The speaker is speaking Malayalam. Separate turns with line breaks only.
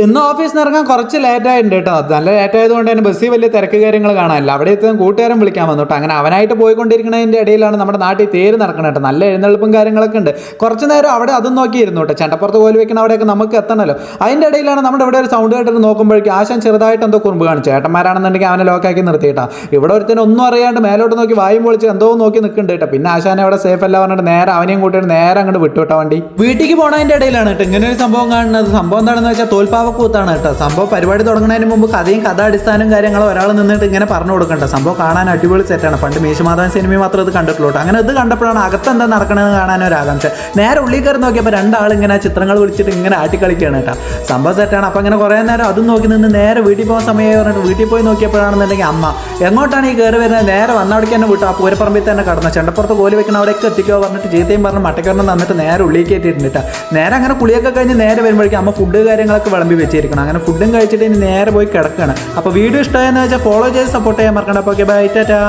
ഇന്ന് ഓഫീസിൽ നിന്ന് ഇറങ്ങാൻ കുറച്ച് ലേറ്റ് ആയിട്ടുണ്ട് കേട്ടോ. നല്ല ലേറ്റ് ആയതുകൊണ്ട് തന്നെ ബസ്സിൽ വലിയ തിരക്ക് കാര്യങ്ങൾ കാണാനില്ല. അവിടെ എത്താൻ കൂട്ടുകാരൻ വിളിക്കാൻ വന്നു കേട്ടോ. അങ്ങനെ അവനായിട്ട് പോയിക്കൊണ്ടിരിക്കുന്നതിൻ്റെ ഇടയിലാണ് നമ്മുടെ നാട്ടിൽ തേര് നടക്കണം കേട്ടോ. നല്ല എഴുന്നള്ളിപ്പും കാര്യങ്ങളൊക്കെ ഉണ്ട്. കുറച്ച് നേരം അവിടെ അതും നോക്കിയിരുന്നു കേട്ടോ. ചെണ്ടപ്പുറത്ത് കോല് വെക്കണം അവിടെയൊക്കെ നമുക്ക് എത്തണമല്ലോ. അതിൻ്റെ ഇടയിലാണ് നമ്മുടെ ഇവിടെ ഒരു സൗണ്ട് കേട്ടിട്ട് നോക്കുമ്പോഴേക്കും ആശാൻ ചെറുതായിട്ട് എന്തോ കുറുമ്പ് കാണിച്ചു. ചേട്ടന്മാരാണെന്നുണ്ടെങ്കിൽ അവനെ ലോക്കാക്കി നിർത്തിയിട്ടാ. ഇവിടെ ഒരുത്തന്നെ ഒന്നും അറിയാണ്ട് മേലോട്ട് നോക്കി വായും പൊളിച്ച് എന്തോ നോക്കി നിൽക്കുന്നുണ്ട് കേട്ടോ. പിന്നെ ആശാനെ അവിടെ സേഫ് അല്ല പറഞ്ഞിട്ട് നേരെ അവനെയും കൂട്ടിയിട്ട് നേരെ അങ്ങോട്ട് വിട്ടുവിട്ടാ വണ്ടി. വീട്ടിലേക്ക് പോണതിൻ്റെ ഇടയിലാണ് കേട്ടോ ഇങ്ങനെ ഒരു സംഭവം കാണുന്നത്. സംഭവം എന്താണെന്ന് വെച്ചാൽ തോൽപ്പാവക്കൂത്താണ് കേട്ടോ. സംഭവം പരിപാടി തുടങ്ങുന്നതിന് മുമ്പ് കഥയും കഥാടിസ്ഥാനവും കാര്യങ്ങളും ഒരാൾ നിന്നിട്ട് ഇങ്ങനെ പറഞ്ഞു കൊടുക്കണ്ട. സംഭവം കാണാൻ അടിപൊളി സെറ്റാണ്. പണ്ട് മീശമാധവൻ സിനിമയും മാത്രം ഇത് കണ്ടിട്ടുള്ളൂ. അങ്ങനെ ഇത് കണ്ടപ്പോഴാണ് അകത്ത് എന്താ നടക്കണമെന്ന് കാണാൻ ഒരു ആകാംക്ഷ. നേരെ ഉള്ളിൽ കയറി നോക്കിയപ്പോൾ രണ്ടാൾ ഇങ്ങനെ ചിത്രങ്ങൾ വിളിച്ചിട്ട് ഇങ്ങനെ ആട്ടിക്കളിക്കുകയാണ് കേട്ടോ. സംഭവം സെറ്റാണ്. അപ്പോൾ അങ്ങനെ കുറേ നേരം അതും നോക്കി നിന്ന് നേരെ വീട്ടിൽ പോകുന്ന സമയം പറഞ്ഞിട്ട് വീട്ടിൽ പോയി നോക്കിയപ്പോഴാണെന്നുണ്ടെങ്കിൽ അമ്മ എങ്ങോട്ടാണ് ഈ കയറി വരുന്നത്? നേരെ വന്നവിടേക്ക് തന്നെ വിട്ടു. ആ പൂരപ്പറമ്പിൽ തന്നെ കടന്നു. ചെണ്ടപ്പുറത്ത് കോലി വെക്കണം അവിടേക്ക് എത്തിക്കോ പറഞ്ഞിട്ട് ചീത്തയും പറഞ്ഞ് മട്ടക്കരണം തന്നിട്ട് നേരെ ഉള്ളിലേക്ക് എത്തിയിട്ടുണ്ട് കേട്ടോ. നേരെ അങ്ങനെ കുളിയൊക്കെ കഴിഞ്ഞ് നേരെ വരുമ്പോഴേക്കും അമ്മ ഫുഡ് കാര്യങ്ങളൊക്കെ വിളമ്പി വെച്ചിരിക്കണം. അങ്ങനെ ഫുഡും കഴിച്ചിട്ട് ഇനി നേരെ പോയി കിടക്കുകയാണ്. അപ്പോൾ വീഡിയോ ഇഷ്ടമായെന്ന് വെച്ചാൽ ഫോളോ ചെയ്ത് സപ്പോർട്ട് ചെയ്യാൻ മറക്കണ്ട. അപ്പോൾ ഓക്കെ ബൈ ടാറ്റാ.